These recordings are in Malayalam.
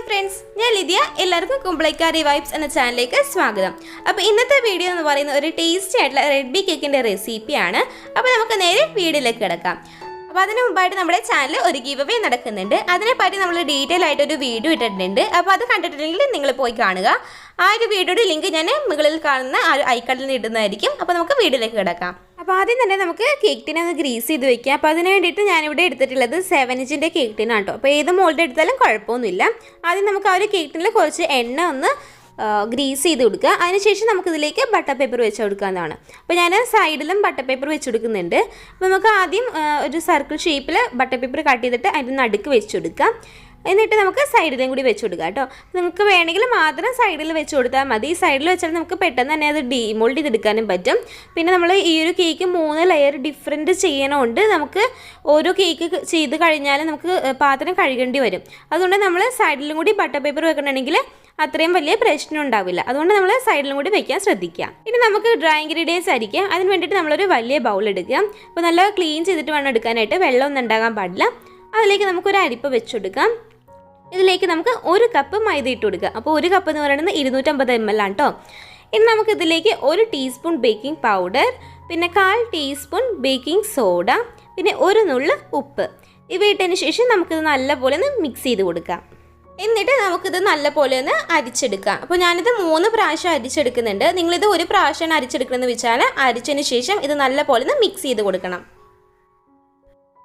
ഫ്രണ്ട്സ്, ഞാൻ ലിദിയ. എല്ലാവർക്കും കുംബ്ലൈക്കാരി വൈബ്സ് എന്ന ചാനലിലേക്ക് സ്വാഗതം. അപ്പോൾ ഇന്നത്തെ വീഡിയോ എന്ന് പറയുന്നത് ഒരു ടേസ്റ്റി ആയിട്ടുള്ള റെഡ് ബി കേക്കിൻ്റെ റെസിപ്പിയാണ്. അപ്പോൾ നമുക്ക് നേരെ വീഡിയോയിലേക്ക് കിടക്കാം. അപ്പോൾ അതിന് മുമ്പായിട്ട് നമ്മുടെ ചാനലിൽ ഒരു ഗിവ് അവേ നടക്കുന്നുണ്ട്. അതിനെപ്പറ്റി നമ്മൾ ഡീറ്റെയിൽ ആയിട്ടൊരു വീഡിയോ ഇട്ടിട്ടുണ്ട്. അപ്പോൾ അത് കണ്ടിട്ടില്ലെങ്കിൽ നിങ്ങൾ പോയി കാണുക. ആ ഒരു വീഡിയോയുടെ ലിങ്ക് ഞാൻ മുകളിൽ കാണുന്ന ആ ഒരു ഐക്കണിൽ നിന്ന് ഇടുന്നതായിരിക്കും. അപ്പോൾ നമുക്ക് വീഡിയോയിലേക്ക് കിടക്കാം. അപ്പോൾ ആദ്യം തന്നെ നമുക്ക് കേക്ക് ടിനെ ഒന്ന് ഗ്രീസ് ചെയ്ത് വെക്കാം. അപ്പോൾ അതിന് വേണ്ടിയിട്ട് ഞാനിവിടെ എടുത്തിട്ടുള്ളത് 7 ഇഞ്ചിൻ്റെ കേക്ക് ടിനാണ് കേട്ടോ. അപ്പോൾ ഏത് മോൾഡ് എടുത്താലും കുഴപ്പമൊന്നുമില്ല. ആദ്യം നമുക്ക് ആ ഒരു കേക്ക് ടിനിൽ കുറച്ച് എണ്ണ ഒന്ന് ഗ്രീസ് ചെയ്ത് കൊടുക്കുക. അതിനുശേഷം നമുക്കിതിലേക്ക് ബട്ടർ പേപ്പർ വെച്ച് കൊടുക്കാവുന്നതാണ്. അപ്പോൾ ഞാൻ സൈഡിലും ബട്ടർ പേപ്പർ വെച്ച് കൊടുക്കുന്നുണ്ട്. അപ്പോൾ നമുക്ക് ആദ്യം ഒരു സർക്കിൾ ഷേപ്പിൽ ബട്ടർ പേപ്പർ കട്ട് ചെയ്തിട്ട് അതിൻ്റെ നടുക്ക് വെച്ച് കൊടുക്കാം. എന്നിട്ട് നമുക്ക് സൈഡിലും കൂടി വെച്ച് കൊടുക്കാം കേട്ടോ. നിങ്ങൾക്ക് വേണമെങ്കിൽ മാത്രം സൈഡിൽ വെച്ച് കൊടുത്താൽ മതി. സൈഡിൽ വെച്ചാൽ നമുക്ക് പെട്ടെന്ന് തന്നെ അത് ഡീമോൾഡ് ചെയ്തെടുക്കാനും പറ്റും. പിന്നെ നമ്മൾ ഈ ഒരു കേക്ക് 3 ലെയർ ഡിഫറെൻറ്റ് ചെയ്യണമുണ്ട്. നമുക്ക് ഓരോ കേക്ക് ചെയ്ത് കഴിഞ്ഞാൽ നമുക്ക് പാത്രം കഴുകേണ്ടി വരും. അതുകൊണ്ട് നമ്മൾ സൈഡിലും കൂടി ബട്ടർ പേപ്പർ വെക്കണമെങ്കിൽ അത്രയും വലിയ പ്രശ്നം ഉണ്ടാവില്ല. അതുകൊണ്ട് നമ്മൾ സൈഡിലും കൂടി വെക്കാൻ ശ്രദ്ധിക്കുക. ഇനി നമുക്ക് ഡ്രൈ ഇൻഗ്രീഡിയൻസ് ആയിരിക്കാം. അതിന് വേണ്ടിയിട്ട് നമ്മളൊരു വലിയ ബൗൾ എടുക്കുക. അപ്പോൾ നല്ല ക്ലീൻ ചെയ്തിട്ട് വേണം എടുക്കാനായിട്ട്. വെള്ളമൊന്നും ഉണ്ടാകാൻ പാടില്ല. അതിലേക്ക് നമുക്കൊരു അരിപ്പ വെച്ചെടുക്കാം. ഇതിലേക്ക് നമുക്ക് 1 കപ്പ് മൈദ ഇട്ട് കൊടുക്കുക. അപ്പോൾ 1 കപ്പ് എന്ന് പറയുന്നത് 250 ml ആണ് കേട്ടോ. ഇനി നമുക്ക് ഇതിലേക്ക് 1 ടീസ്പൂൺ ബേക്കിംഗ് പൗഡർ, പിന്നെ 1/4 ടീസ്പൂൺ ബേക്കിംഗ് സോഡ, പിന്നെ 1 നുള്ള് ഉപ്പ് ഇവ ഇട്ടതിന് ശേഷം നമുക്കിത് നല്ലപോലെ ഒന്ന് മിക്സ് ചെയ്ത് കൊടുക്കാം. എന്നിട്ട് നമുക്കിത് നല്ലപോലെ ഒന്ന് അരിച്ചെടുക്കാം. അപ്പോൾ ഞാനിത് 3 പ്രാവശ്യം അരിച്ചെടുക്കുന്നുണ്ട്. നിങ്ങളിത് 1 പ്രാവശ്യമാണ് അരിച്ചെടുക്കണമെന്ന് വെച്ചാൽ അരിച്ചതിന് ശേഷം ഇത് നല്ലപോലെ ഒന്ന് മിക്സ് ചെയ്ത് കൊടുക്കണം.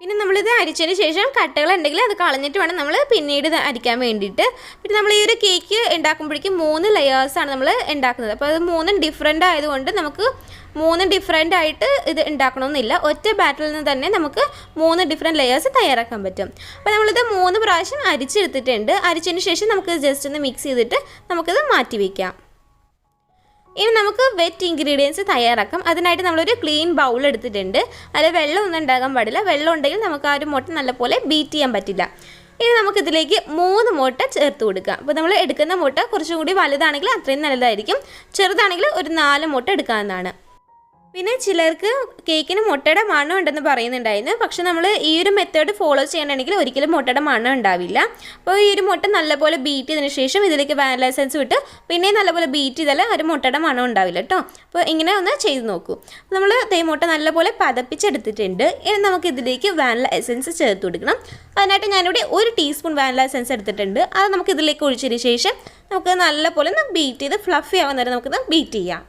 പിന്നെ നമ്മളിത് അരിച്ചതിന് ശേഷം കട്ടകളുണ്ടെങ്കിൽ അത് കളഞ്ഞിട്ട് വേണം നമ്മൾ പിന്നീട് ഇത് അരിക്കാൻ വേണ്ടിയിട്ട്. പിന്നെ നമ്മൾ ഈ ഒരു കേക്ക് ഉണ്ടാക്കുമ്പോഴേക്കും 3 ലെയേഴ്സാണ് നമ്മൾ ഉണ്ടാക്കുന്നത്. അപ്പോൾ അത് 3 ഡിഫറെൻ്റ് ആയതുകൊണ്ട് നമുക്ക് 3 ഡിഫറെൻ്റ് ആയിട്ട് ഇത് ഉണ്ടാക്കണമെന്നില്ല. ഒറ്റ ബാറ്ററിൽ നിന്ന് തന്നെ നമുക്ക് 3 ഡിഫറെൻറ്റ് ലെയേഴ്സ് തയ്യാറാക്കാൻ പറ്റും. അപ്പോൾ നമ്മളിത് 3 പ്രാവശ്യം അരിച്ചെടുത്തിട്ടുണ്ട്. അരിച്ചതിന് ശേഷം നമുക്ക് ജസ്റ്റ് ഒന്ന് മിക്സ് ചെയ്തിട്ട് നമുക്കിത് മാറ്റി വയ്ക്കാം. ഇനി നമുക്ക് വെറ്റ് ഇൻഗ്രീഡിയൻസ് തയ്യാറാക്കാം. അതിനായിട്ട് നമ്മളൊരു ക്ലീൻ ബൗൾ എടുത്തിട്ടുണ്ട്. അതിൽ വെള്ളമൊന്നും ഉണ്ടാകാൻ പാടില്ല. വെള്ളം ഉണ്ടെങ്കിൽ നമുക്ക് ആ ഒരു മുട്ട നല്ലപോലെ ബീറ്റ് ചെയ്യാൻ പറ്റില്ല. ഇനി നമുക്കിതിലേക്ക് 3 മുട്ട ചേർത്ത് കൊടുക്കാം. അപ്പോൾ നമ്മൾ എടുക്കുന്ന മുട്ട കുറച്ചും കൂടി വലുതാണെങ്കിൽ അത്രയും നല്ലതായിരിക്കും. ചെറുതാണെങ്കിൽ ഒരു 4 മുട്ട എടുക്കാവുന്നതാണ്. പിന്നെ ചിലർക്ക് കേക്കിന് മുട്ടയുടെ മണം ഉണ്ടെന്ന് പറയുന്നുണ്ടായിരുന്നു. പക്ഷെ നമ്മൾ ഈ ഒരു മെത്തേഡ് ഫോളോ ചെയ്യണമെങ്കിൽ ഒരിക്കലും മുട്ടയുടെ മണം ഉണ്ടാവില്ല. അപ്പോൾ ഈ ഒരു മുട്ട നല്ലപോലെ ബീറ്റ് ചെയ്തതിന് ശേഷം ഇതിലേക്ക് വാനില എസൻസ് വിട്ട് പിന്നെ നല്ലപോലെ ബീറ്റ് ചെയ്താൽ ഒരു മുട്ടയുടെ മണം ഉണ്ടാവില്ല കേട്ടോ. അപ്പോൾ ഇങ്ങനെ ഒന്ന് ചെയ്ത് നോക്കൂ. നമ്മൾ മുട്ട നല്ലപോലെ പതപ്പിച്ചെടുത്തിട്ടുണ്ട്. ഇനി നമുക്ക് ഇതിലേക്ക് വാനില എസൻസ് ചേർത്ത് കൊടുക്കണം. അതിനായിട്ട് ഞാനിവിടെ 1 ടീസ്പൂൺ വാനില എസൻസ് എടുത്തിട്ടുണ്ട്. അത് നമുക്ക് ഇതിലേക്ക് ഒഴിച്ചതിന് ശേഷം നമുക്ക് നല്ലപോലെ ഒന്ന് ബീറ്റ് ചെയ്ത് ഫ്ലഫി ആവാൻ നേരം നമുക്കിത് ബീറ്റ് ചെയ്യാം.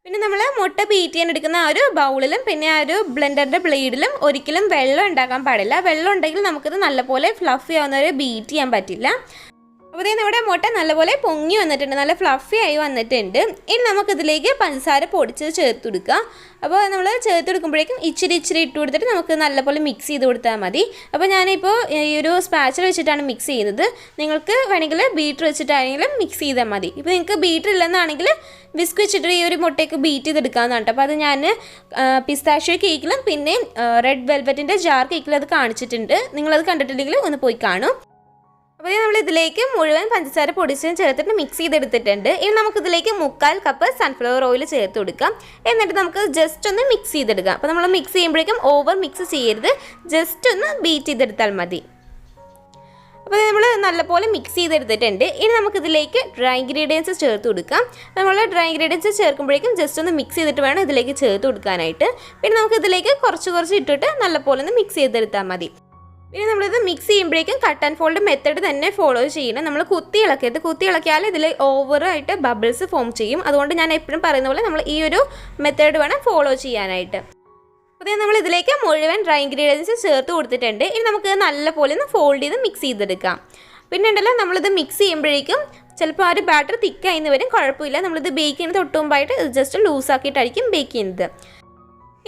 പിന്നെ നമ്മൾ മുട്ട ബീറ്റ് ചെയ്യാൻ എടുക്കുന്ന ആ ഒരു ബൗളിലും പിന്നെ ആ ഒരു ബ്ലെൻഡറിൻ്റെ ബ്ലേഡിലും ഒരിക്കലും വെള്ളം ഉണ്ടാക്കാൻ പാടില്ല. വെള്ളം ഉണ്ടെങ്കിൽ നമുക്കിത് നല്ലപോലെ ഫ്ലഫി ആവുന്നവരെ ബീറ്റ് ചെയ്യാൻ പറ്റില്ല. അപ്പോൾ നമ്മുടെ മുട്ട നല്ലപോലെ പൊങ്ങി വന്നിട്ടുണ്ട്, നല്ല ഫ്ലഫി ആയി വന്നിട്ടുണ്ട്. ഇനി നമുക്കിതിലേക്ക് പഞ്ചസാര പൊടിച്ചത് ചേർത്ത് കൊടുക്കുക. അപ്പോൾ നമ്മൾ ചേർത്ത് കൊടുക്കുമ്പോഴേക്കും ഇച്ചിരി ഇട്ട് കൊടുത്തിട്ട് നമുക്ക് നല്ലപോലെ മിക്സ് ചെയ്ത് കൊടുത്താൽ മതി. അപ്പോൾ ഞാനിപ്പോൾ ഈ ഒരു സ്പാച്ചർ വെച്ചിട്ടാണ് മിക്സ് ചെയ്യുന്നത്. നിങ്ങൾക്ക് വേണമെങ്കിൽ ബീറ്റർ വെച്ചിട്ടാണെങ്കിലും മിക്സ് ചെയ്താൽ മതി. ഇപ്പോൾ നിങ്ങൾക്ക് ബീറ്റർ ഇല്ലെന്നാണെങ്കിൽ വിസ്ക് വെച്ചിട്ട് ഈ ഒരു മുട്ടയ്ക്ക് ബീറ്റ് ചെയ്തെടുക്കാമെന്നാണ് കേട്ടോ. അപ്പോൾ അത് ഞാൻ പിസ്താഷ്യോ കേക്കിലും പിന്നെ റെഡ് വെൽവെറ്റിൻ്റെ ജാർ കേക്കിലും അത് കാണിച്ചിട്ടുണ്ട്. നിങ്ങളത് കണ്ടിട്ടില്ലെങ്കിൽ ഒന്ന് പോയി കാണും. അപ്പോൾ നമ്മൾ ഇതിലേക്ക് മുഴുവൻ പഞ്ചസാര പൊടിച്ചും ചേർത്തിട്ട് മിക്സ് ചെയ്തെടുത്തിട്ടുണ്ട്. ഇനി നമുക്കിതിലേക്ക് 1/4 കപ്പ് സൺഫ്ലവർ ഓയിൽ ചേർത്ത് കൊടുക്കാം. എന്നിട്ട് നമുക്ക് ജസ്റ്റ് ഒന്ന് മിക്സ് ചെയ്തെടുക്കാം. അപ്പോൾ നമ്മൾ മിക്സ് ചെയ്യുമ്പോഴേക്കും ഓവർ മിക്സ് ചെയ്യരുത്, ജസ്റ്റ് ഒന്ന് ബീറ്റ് ചെയ്തെടുത്താൽ മതി. അപ്പോൾ നമ്മൾ നല്ലപോലെ മിക്സ് ചെയ്തെടുത്തിട്ടുണ്ട്. ഇനി നമുക്കിതിലേക്ക് ഡ്രൈ ഇൻഗ്രീഡിയൻസ് ചേർത്ത് കൊടുക്കാം. നമ്മൾ ഡ്രൈ ഇൻഗ്രീഡിയൻസ് ചേർക്കുമ്പോഴേക്കും ജസ്റ്റ് ഒന്ന് മിക്സ് ചെയ്തിട്ട് വേണം ഇതിലേക്ക് ചേർത്ത് കൊടുക്കാനായിട്ട്. പിന്നെ നമുക്കിതിലേക്ക് കുറച്ച് ഇട്ടിട്ട് നല്ലപോലെ ഒന്ന് മിക്സ് ചെയ്തെടുത്താൽ മതി. പിന്നെ നമ്മളിത് മിക്സ് ചെയ്യുമ്പോഴേക്കും കട്ട് ആൻഡ് ഫോൾഡ് മെത്തേഡ് തന്നെ ഫോളോ ചെയ്യണം. നമ്മൾ കുത്തി ഇളക്കിയാൽ ഇതിൽ ഓവറായിട്ട് ബബിൾസ് ഫോം ചെയ്യും. അതുകൊണ്ട് ഞാൻ എപ്പോഴും പറയുന്ന പോലെ നമ്മൾ ഈ ഒരു മെത്തേഡ് വേണം ഫോളോ ചെയ്യാനായിട്ട്. അപ്പോൾ നമ്മൾ ഇതിലേക്ക് മുഴുവൻ ഡ്രൈ ഇൻഗ്രീഡിയൻസ് ചേർത്ത് കൊടുത്തിട്ടുണ്ട്. ഇനി നമുക്ക് നല്ലപോലെ ഒന്ന് ഫോൾഡ് ചെയ്ത് മിക്സ് ചെയ്തെടുക്കാം. പിന്നെ ഉണ്ടല്ലോ നമ്മളിത് മിക്സ് ചെയ്യുമ്പോഴേക്കും ചിലപ്പോൾ ആ ഒരു ബാറ്റർ തിക്കായിന്ന് വരും, കുഴപ്പമില്ല. നമ്മളിത് ബേക്ക് ചെയ്യുന്നത് തൊട്ട് മുമ്പായിട്ട് ജസ്റ്റ് ലൂസാക്കിയിട്ടായിരിക്കും ബേക്ക് ചെയ്യുന്നത്.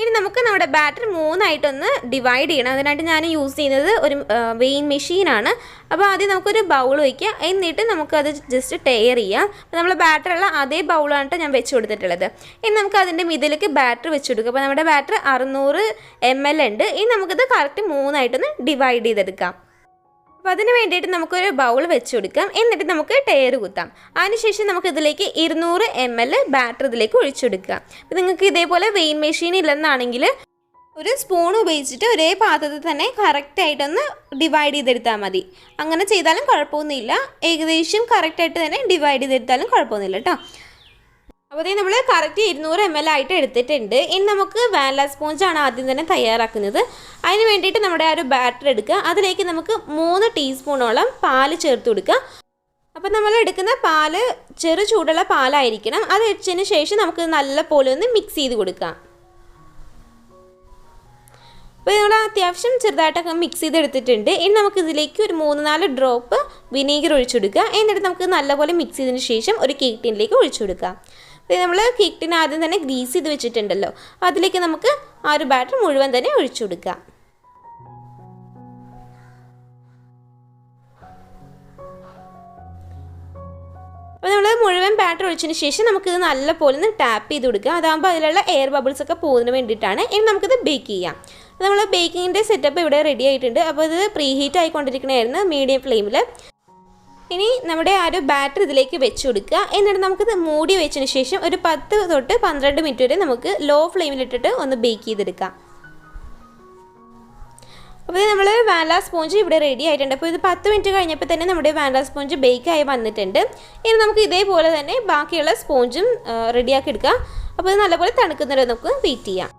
ഇനി നമുക്ക് നമ്മുടെ ബാറ്റർ 3 ആയിട്ടൊന്ന് ഡിവൈഡ് ചെയ്യണം. അതിനായിട്ട് ഞാൻ യൂസ് ചെയ്യുന്നത് ഒരു വെയിൻ മെഷീനാണ്. അപ്പോൾ ആദ്യം നമുക്കൊരു ബൗൾ വയ്ക്കുക. എന്നിട്ട് നമുക്കത് ജസ്റ്റ് ടയർ ചെയ്യാം. അപ്പോൾ നമ്മൾ ബാറ്ററുള്ള അതേ ബൗളാണ് ഞാൻ വെച്ച് കൊടുത്തിട്ടുള്ളത്. ഇനി നമുക്ക് അതിൻ്റെ മിഡിലേക്ക് ബാറ്റർ വെച്ച് കൊടുക്കുക. അപ്പോൾ നമ്മുടെ ബാറ്റർ 600 ml ഉണ്ട്. ഇനി നമുക്കിത് കറക്റ്റ് 3 ആയിട്ടൊന്ന് ഡിവൈഡ് ചെയ്തെടുക്കാം. അപ്പോൾ അതിന് വേണ്ടിയിട്ട് നമുക്കൊരു ബൗൾ വെച്ച് കൊടുക്കാം. എന്നിട്ട് നമുക്ക് ടയർ കുത്താം. അതിനുശേഷം നമുക്കിതിലേക്ക് 200 ml ബാറ്റർ ഇതിലേക്ക് ഒഴിച്ചു കൊടുക്കുക. അപ്പോൾ നിങ്ങൾക്ക് ഇതേപോലെ വെയിൻ മെഷീൻ ഇല്ലെന്നാണെങ്കിൽ ഒരു സ്പൂൺ ഉപയോഗിച്ചിട്ട് ഒരേ പാത്രത്തിൽ തന്നെ കറക്റ്റായിട്ടൊന്ന് ഡിവൈഡ് ചെയ്തെടുത്താൽ മതി. അങ്ങനെ ചെയ്താലും കുഴപ്പമൊന്നുമില്ല. ഏകദേശം കറക്റ്റായിട്ട് തന്നെ ഡിവൈഡ് ചെയ്തെടുത്താലും കുഴപ്പമൊന്നുമില്ല കേട്ടോ. അപ്പോൾ അതേ നമ്മൾ കറക്റ്റ് 200 ml ആയിട്ട് എടുത്തിട്ടുണ്ട്. ഇനി നമുക്ക് വാനില സ്പോഞ്ചാണ് ആദ്യം തന്നെ തയ്യാറാക്കുന്നത്. അതിന് വേണ്ടിയിട്ട് നമ്മുടെ ആ ഒരു ബാറ്റർ എടുക്കുക. അതിലേക്ക് നമുക്ക് 3 ടീസ്പൂണോളം പാല് ചേർത്ത് കൊടുക്കുക. അപ്പോൾ നമ്മൾ എടുക്കുന്ന പാല് ചെറു ചൂടുള്ള പാലായിരിക്കണം. അത് വെച്ചതിന് ശേഷം നമുക്ക് നല്ല പോലെ ഒന്ന് മിക്സ് ചെയ്ത് കൊടുക്കാം. അപ്പോൾ നമ്മൾ അത്യാവശ്യം ചെറുതായിട്ടൊക്കെ മിക്സ് ചെയ്തെടുത്തിട്ടുണ്ട്. ഇനി നമുക്ക് ഇതിലേക്ക് ഒരു 3-4 ഡ്രോപ്പ് വിനീഗർ ഒഴിച്ചു കൊടുക്കുക. എന്നിട്ട് നമുക്ക് നല്ലപോലെ മിക്സ് ചെയ്തതിന് ശേഷം ഒരു കേക്ക് ടിന്നിലേക്ക് ഒഴിച്ചു കൊടുക്കാം. അപ്പോൾ നമ്മൾ കേക്ക് ടിൻ ആദ്യം തന്നെ ഗ്രീസ് ചെയ്ത് വെച്ചിട്ടുണ്ടല്ലോ, അതിലേക്ക് നമുക്ക് ആ ഒരു ബാറ്റർ മുഴുവൻ തന്നെ ഒഴിച്ചു കൊടുക്കാം. അപ്പോൾ നമ്മൾ മുഴുവൻ ബാറ്റർ ഒഴിച്ചതിന് ശേഷം നമുക്കിത് നല്ലപോലെ ഒന്ന് ടാപ്പ് ചെയ്ത് കൊടുക്കുക. അതാകുമ്പോൾ അതിലുള്ള എയർ ബബിൾസ് ഒക്കെ പോകുന്നതിന് വേണ്ടിയിട്ടാണ്. ഇനി നമുക്കിത് ബേക്ക് ചെയ്യാം. നമ്മൾ ബേക്കിങ്ങിൻ്റെ സെറ്റപ്പ് ഇവിടെ റെഡി ആയിട്ടുണ്ട്. അപ്പോൾ ഇത് പ്രീ ഹീറ്റ് ആയിക്കൊണ്ടിരിക്കണമായിരുന്നു മീഡിയം ഫ്ലെയിമിൽ. ഇനി നമ്മുടെ ആ ഒരു ബാറ്റർ ഇതിലേക്ക് വെച്ച് കൊടുക്കുക. എന്നിട്ട് നമുക്കിത് മൂടി വെച്ചതിന് ശേഷം ഒരു 10 തൊട്ട് 12 മിനിറ്റ് വരെ നമുക്ക് ലോ ഫ്ലെയിമിലിട്ടിട്ട് ഒന്ന് ബേക്ക് ചെയ്തെടുക്കാം. അപ്പോൾ നമ്മൾ വാനില സ്പോഞ്ച് ഇവിടെ റെഡി ആയിട്ടുണ്ട്. അപ്പോൾ ഇത് 10 മിനിറ്റ് കഴിഞ്ഞപ്പോൾ തന്നെ നമ്മുടെ വാനില സ്പോഞ്ച് ബേക്കായി വന്നിട്ടുണ്ട്. ഇനി നമുക്ക് ഇതേപോലെ തന്നെ ബാക്കിയുള്ള സ്പോഞ്ചും റെഡിയാക്കി എടുക്കാം. അപ്പോൾ ഇത് നല്ലപോലെ തണുക്കുന്നവരെ നമുക്ക് വെയിറ്റ് ചെയ്യാം.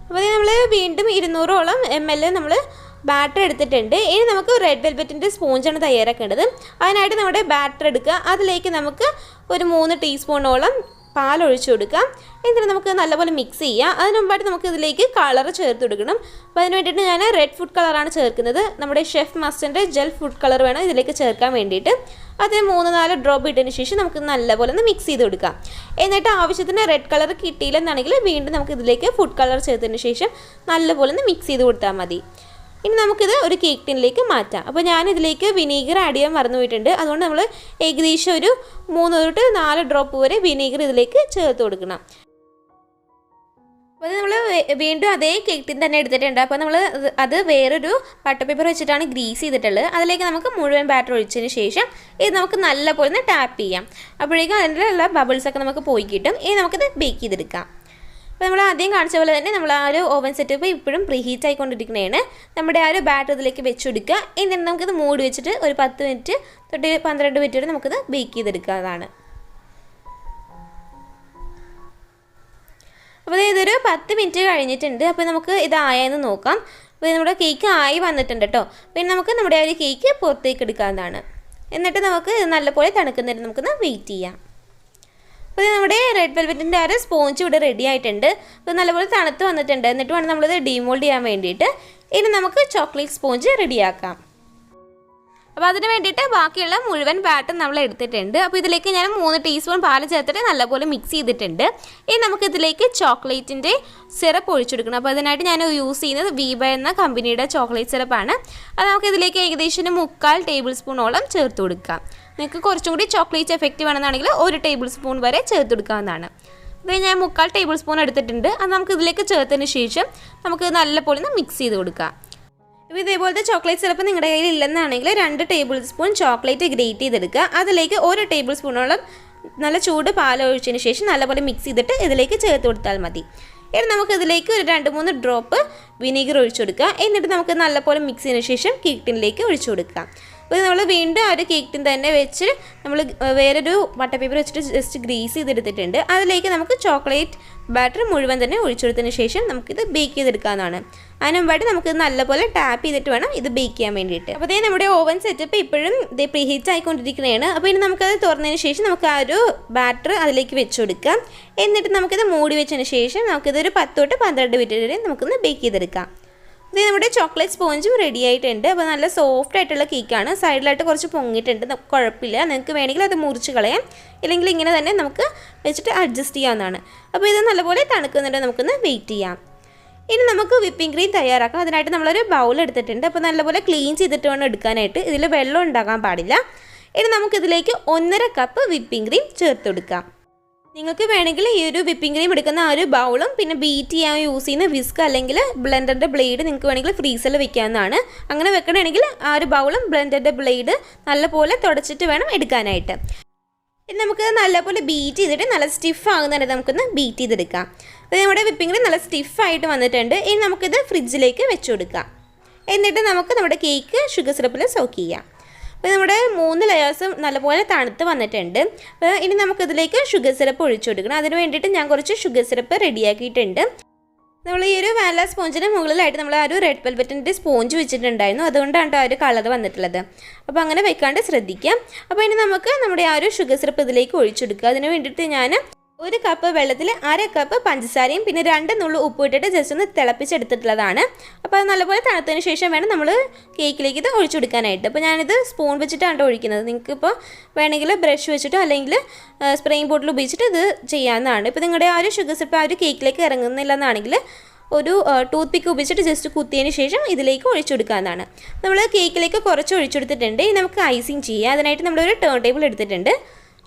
അപ്പോൾ നമ്മൾ വീണ്ടും 200 ml നമ്മൾ ബാറ്റർ എടുത്തിട്ടുണ്ട്. ഇനി നമുക്ക് റെഡ് വെൽവെറ്റിൻ്റെ സ്പോഞ്ചാണ് തയ്യാറാക്കേണ്ടത്. അതിനായിട്ട് നമ്മുടെ ബാറ്റർ എടുക്കുക. അതിലേക്ക് നമുക്ക് ഒരു 3 ടീസ്പൂണോളം പാൽ ഒഴിച്ചു കൊടുക്കാം. എന്നിട്ട് നമുക്ക് നല്ലപോലെ മിക്സ് ചെയ്യാം. അതിന് മുമ്പായിട്ട് നമുക്ക് ഇതിലേക്ക് കളർ ചേർത്ത് കൊടുക്കണം. അപ്പോൾ അതിന് വേണ്ടിയിട്ട് ഞാൻ റെഡ് ഫുഡ് കളറാണ് ചേർക്കുന്നത്. നമ്മുടെ ഷെഫ് മാസ്റ്ററിൻ്റെ ജെൽ ഫുഡ് കളർ വേണം ഇതിലേക്ക് ചേർക്കാൻ വേണ്ടിയിട്ട്. അതിന് 3-4 ഡ്രോപ്പ് ഇട്ടതിന് ശേഷം നമുക്ക് നല്ലപോലെ ഒന്ന് മിക്സ് ചെയ്ത് കൊടുക്കാം. എന്നിട്ട് ആവശ്യത്തിന് റെഡ് കളർ കിട്ടിയില്ലെന്നാണെങ്കിൽ വീണ്ടും നമുക്ക് ഇതിലേക്ക് ഫുഡ് കളർ ചേർത്തതിന് ശേഷം നല്ലപോലെ ഒന്ന് മിക്സ് ചെയ്ത് കൊടുത്താൽ മതി. ഇനി നമുക്കിത് ഒരു കേക്ക് ടിന്നിലേക്ക് മാറ്റാം. അപ്പോൾ ഞാനിതിലേക്ക് വിനീഗർ ആഡ് ചെയ്യാൻ മറന്നു പോയിട്ടുണ്ട്. അതുകൊണ്ട് നമ്മൾ ഏകദേശം ഒരു 3 തൊട്ട് 4 ഡ്രോപ്പ് വരെ വിനീഗർ ഇതിലേക്ക് ചേർത്ത് കൊടുക്കണം. അപ്പോൾ നമ്മൾ വീണ്ടും അതേ കേക്ക് ടിൻ തന്നെ എടുത്തിട്ടുണ്ട്. അപ്പോൾ നമ്മൾ അത് വേറൊരു ബട്ടർ പേപ്പർ വെച്ചിട്ടാണ് ഗ്രീസ് ചെയ്തിട്ടുള്ളത്. അതിലേക്ക് നമുക്ക് മുഴുവൻ ബാറ്റർ ഒഴിച്ചതിന് ശേഷം ഇത് നമുക്ക് നല്ലപോലെ ഒന്ന് ടാപ്പ് ചെയ്യാം. അപ്പോഴേക്കും അതിൻ്റെ ഉള്ള ബബിൾസൊക്കെ നമുക്ക് പോയി കിട്ടും. ഇനി നമുക്കിത് ബേക്ക് ചെയ്തെടുക്കാം. അപ്പോൾ നമ്മൾ ആദ്യം കാണിച്ച പോലെ തന്നെ നമ്മൾ ആ ഒരു ഓവൻ സെറ്റപ്പ് ഇപ്പോഴും പ്രീ ഹീറ്റ് ആയിക്കൊണ്ടിരിക്കുന്നതാണ്. നമ്മുടെ ആ ഒരു ബാറ്റർ ഇതിലേക്ക് വെച്ച് കൊടുക്കുക. എന്നിട്ട് നമുക്കിത് മൂടി വെച്ചിട്ട് ഒരു 10 മിനിറ്റ് തൊട്ട് 12 മിനിറ്റ് വരെ നമുക്കിത് ബേക്ക് ചെയ്തെടുക്കാവുന്നതാണ്. അപ്പോൾ ഇതൊരു 10 മിനിറ്റ് കഴിഞ്ഞിട്ടുണ്ട്. അപ്പോൾ നമുക്ക് ഇതായെന്ന് നോക്കാം. അപ്പോൾ നമ്മുടെ കേക്ക് ആയി വന്നിട്ടുണ്ട് കേട്ടോ. പിന്നെ നമുക്ക് നമ്മുടെ ആ ഒരു കേക്ക് പുറത്തേക്ക് എടുക്കാവുന്നതാണ്. എന്നിട്ട് നമുക്ക് നല്ലപോലെ തണുക്കുന്നതിന് നമുക്കൊന്ന് വെയിറ്റ് ചെയ്യാം. അപ്പോൾ നമ്മുടെ റെഡ് വെൽവെറ്റിൻ്റെ ആ ഒരു സ്പോഞ്ച് ഇവിടെ റെഡി ആയിട്ടുണ്ട്. അപ്പോൾ നല്ലപോലെ തണുത്ത് വന്നിട്ടുണ്ട്. എന്നിട്ട് വേണം നമ്മളിത് ഡീമോൾഡ് ചെയ്യാൻ വേണ്ടിയിട്ട്. ഇനി നമുക്ക് ചോക്ലേറ്റ് സ്പോഞ്ച് റെഡിയാക്കാം. അപ്പോൾ അതിന് വേണ്ടിയിട്ട് ബാക്കിയുള്ള മുഴുവൻ ബാറ്റർ നമ്മൾ എടുത്തിട്ടുണ്ട്. അപ്പോൾ ഇതിലേക്ക് ഞാൻ 3 ടീസ്പൂൺ പാല് ചേർത്തിട്ട് നല്ലപോലെ മിക്സ് ചെയ്തിട്ടുണ്ട്. ഇനി നമുക്കിതിലേക്ക് ചോക്ലേറ്റിൻ്റെ സിറപ്പ് ഒഴിച്ചെടുക്കണം. അപ്പോൾ അതിനായിട്ട് ഞാൻ യൂസ് ചെയ്യുന്നത് വീബ എന്ന കമ്പനിയുടെ ചോക്ലേറ്റ് സിറപ്പാണ്. അത് നമുക്ക് ഇതിലേക്ക് ഏകദേശം 3/4 ടേബിൾ സ്പൂണോളം ചേർത്ത് കൊടുക്കാം. നിങ്ങൾക്ക് കുറച്ചും കൂടി ചോക്ലേറ്റ് എഫക്റ്റ് വേണമെന്നാണെങ്കിൽ 1 ടേബിൾ സ്പൂൺ വരെ ചേർത്ത് കൊടുക്കാവുന്നതാണ്. അത് ഞാൻ 3/4 ടേബിൾ സ്പൂൺ എടുത്തിട്ടുണ്ട്. അത് നമുക്ക് ഇതിലേക്ക് ചേർത്തതിന് ശേഷം നമുക്ക് നല്ലപോലെ ഒന്ന് മിക്സ് ചെയ്ത് കൊടുക്കാം. ഇപ്പോൾ ഇതേപോലത്തെ ചോക്ലേറ്റ് സിറപ്പ് നിങ്ങളുടെ കയ്യിൽ ഇല്ലെന്നാണെങ്കിൽ 2 ടേബിൾ സ്പൂൺ ചോക്ലേറ്റ് ഗ്രേറ്റ് ചെയ്തെടുക്കുക. അതിലേക്ക് 1 ടേബിൾ സ്പൂണോളം നല്ല ചൂട് പാൽ ഒഴിച്ചതിന് ശേഷം നല്ലപോലെ മിക്സ് ചെയ്തിട്ട് ഇതിലേക്ക് ചേർത്ത് കൊടുത്താൽ മതി. ഇനി നമുക്ക് ഇതിലേക്ക് ഒരു 2-3 ഡ്രോപ്പ് വിനീഗർ ഒഴിച്ചു കൊടുക്കുക. എന്നിട്ട് നമുക്ക് നല്ലപോലെ മിക്സ് ചെയ്തതിന് ശേഷം കേക്ക് ടിന്നിലേക്ക് ഒഴിച്ചു കൊടുക്കാം. അപ്പോൾ നമ്മൾ വീണ്ടും ആ ഒരു കേക്ക് ടിൻ തന്നെ വെച്ച് നമ്മൾ വേറൊരു ബട്ടർ പേപ്പർ വെച്ചിട്ട് ജസ്റ്റ് ഗ്രീസ് ചെയ്തെടുത്തിട്ടുണ്ട്. അതിലേക്ക് നമുക്ക് ചോക്ലേറ്റ് ബാറ്റർ മുഴുവൻ തന്നെ ഒഴിച്ചെടുത്തതിന് ശേഷം നമുക്കിത് ബേക്ക് ചെയ്തെടുക്കാവുന്നതാണ്. അതിന് മുമ്പായിട്ട് നമുക്ക് നല്ലപോലെ ടാപ്പ് ചെയ്തിട്ട് വേണം ഇത് ബേക്ക് ചെയ്യാൻ വേണ്ടിയിട്ട്. അപ്പോൾ അതേ നമ്മുടെ ഓവൻ സെറ്റപ്പ് ഇപ്പോഴും ഇത് പ്രീ ഹീറ്റ് ആയിക്കൊണ്ടിരിക്കുന്നതാണ്. അപ്പോൾ ഇനി നമുക്കത് തുറന്നതിന് ശേഷം നമുക്ക് ആ ഒരു ബാറ്റർ അതിലേക്ക് വെച്ച് കൊടുക്കാം. എന്നിട്ട് നമുക്കിത് മൂടി വെച്ചതിന് ശേഷം നമുക്കിതൊരു 10 തൊട്ട് 12 മിനിറ്റ് വരെ നമുക്കൊന്ന് ബേക്ക് ചെയ്തെടുക്കാം. ഇത് നമ്മുടെ ചോക്ലേറ്റ് സ്പോഞ്ചും റെഡി ആയിട്ടുണ്ട്. അപ്പോൾ നല്ല സോഫ്റ്റ് ആയിട്ടുള്ള കേക്കാണ്. സൈഡിലായിട്ട് കുറച്ച് പൊങ്ങിയിട്ടുണ്ട്, കുഴപ്പമില്ല. നിങ്ങൾക്ക് വേണമെങ്കിൽ അത് മുറിച്ച് കളയാം, ഇല്ലെങ്കിൽ ഇങ്ങനെ തന്നെ നമുക്ക് വെച്ചിട്ട് അഡ്ജസ്റ്റ് ചെയ്യാവുന്നതാണ്. അപ്പോൾ ഇത് നല്ലപോലെ തണുക്കുന്നുണ്ട്, നമുക്കൊന്ന് വെയിറ്റ് ചെയ്യാം. ഇനി നമുക്ക് വിപ്പിംഗ് ക്രീം തയ്യാറാക്കാം. അതിനായിട്ട് നമ്മളൊരു ബൗൾ എടുത്തിട്ടുണ്ട്. അപ്പോൾ നല്ലപോലെ ക്ലീൻ ചെയ്തിട്ട് വേണം എടുക്കാനായിട്ട്. ഇതിൽ വെള്ളം ഉണ്ടാകാൻ പാടില്ല. ഇനി നമുക്കിതിലേക്ക് 1.5 കപ്പ് വിപ്പിംഗ് ക്രീം ചേർത്ത് കൊടുക്കാം. നിങ്ങൾക്ക് വേണമെങ്കിൽ ഈ ഒരു വിപ്പിംഗ് ക്രീം എടുക്കുന്ന ആ ഒരു ബൗളും പിന്നെ ബീറ്റ് ചെയ്യാൻ യൂസ് ചെയ്യുന്ന വിസ്ക് അല്ലെങ്കിൽ ബ്ലെൻഡറിൻ്റെ ബ്ലേഡ് നിങ്ങൾക്ക് വേണമെങ്കിൽ ഫ്രീസറിൽ വെക്കാവുന്നതാണ്. അങ്ങനെ വെക്കണമെങ്കിൽ ആ ഒരു ബൗളും ബ്ലെൻഡറിൻ്റെ ബ്ലേഡ് നല്ലപോലെ തുടച്ചിട്ട് വേണം എടുക്കാനായിട്ട്. ഇനി നമുക്ക് നല്ലപോലെ ബീറ്റ് ചെയ്തിട്ട് നല്ല സ്റ്റിഫ് ആകുന്നവരെ നമുക്കൊന്ന് ബീറ്റ് ചെയ്തെടുക്കാം. അപ്പോൾ നമ്മുടെ വിപ്പിംഗ് ക്രീം നല്ല സ്റ്റിഫായിട്ട് വന്നിട്ടുണ്ട്. ഇനി നമുക്കിത് ഫ്രിഡ്ജിലേക്ക് വെച്ച് കൊടുക്കാം. എന്നിട്ട് നമുക്ക് നമ്മുടെ കേക്ക് ഷുഗർ സിറപ്പിൽ സോക്ക് ചെയ്യാം. അപ്പോൾ നമ്മുടെ 3 ലെയേഴ്സും നല്ലപോലെ തണുത്ത് വന്നിട്ടുണ്ട്. അപ്പോൾ ഇനി നമുക്കിതിലേക്ക് ഷുഗർ സിറപ്പ് ഒഴിച്ചു കൊടുക്കണം. അതിന് വേണ്ടിയിട്ട് ഞാൻ കുറച്ച് ഷുഗർ സിറപ്പ് റെഡിയാക്കിയിട്ടുണ്ട്. നമ്മൾ ഈ ഒരു വാനില സ്പോഞ്ചിന് മുകളിലായിട്ട് നമ്മൾ ആ ഒരു റെഡ് വെൽവെറ്റിൻ്റെ സ്പോഞ്ച് വെച്ചിട്ടുണ്ടായിരുന്നു. അതുകൊണ്ടാണ് ആ ഒരു കളർ വന്നിട്ടുള്ളത്. അപ്പോൾ അങ്ങനെ വെക്കാണ്ട് ശ്രദ്ധിക്കാം. അപ്പോൾ ഇനി നമുക്ക് നമ്മുടെ ആ ഒരു ഷുഗർ സിറപ്പ് ഇതിലേക്ക് ഒഴിച്ചെടുക്കുക. അതിന് വേണ്ടിയിട്ട് ഞാൻ 1 കപ്പ് വെള്ളത്തിൽ 1/2 കപ്പ് പഞ്ചസാരയും പിന്നെ 2 നുള്ളു ഉപ്പ് ഇട്ടിട്ട് ജസ്റ്റ് ഒന്ന് തിളപ്പിച്ചെടുത്തിട്ടുള്ളതാണ്. അപ്പോൾ അത് നല്ലപോലെ തണുത്തതിന് ശേഷം വേണം നമ്മൾ കേക്കിലേക്ക് ഇത് ഒഴിച്ചു കൊടുക്കാനായിട്ട്. അപ്പോൾ ഞാനിത് സ്പൂൺ വെച്ചിട്ടാണ് ഒഴിക്കുന്നത്. നിങ്ങൾക്കിപ്പോൾ വേണമെങ്കിൽ ബ്രഷ് വെച്ചിട്ടോ അല്ലെങ്കിൽ സ്പ്രേയിങ് ബോട്ടിൽ ഉപയോഗിച്ചിട്ട് ഇത് ചെയ്യാവുന്നതാണ്. ഇപ്പോൾ നിങ്ങളുടെ ആ ഒരു ഷുഗർ സിറപ്പ് ആ ഒരു കേക്കിലേക്ക് ഇറങ്ങുന്നില്ലെന്നാണെങ്കിൽ ഒരു ടൂത്ത് പിക്ക് ഉപയോഗിച്ചിട്ട് ജസ്റ്റ് കുത്തിയതിന് ശേഷം ഇതിലേക്ക് ഒഴിച്ചു കൊടുക്കാവുന്നതാണ്. നമ്മൾ കേക്കിലേക്ക് കുറച്ച് ഒഴിച്ചു കൊടുത്തിട്ടുണ്ട്. ഇനി നമുക്ക് ഐസിങ് ചെയ്യാം. അതിനായിട്ട് നമ്മളൊരു ടേൺ ടേബിൾ എടുത്തിട്ടുണ്ട്.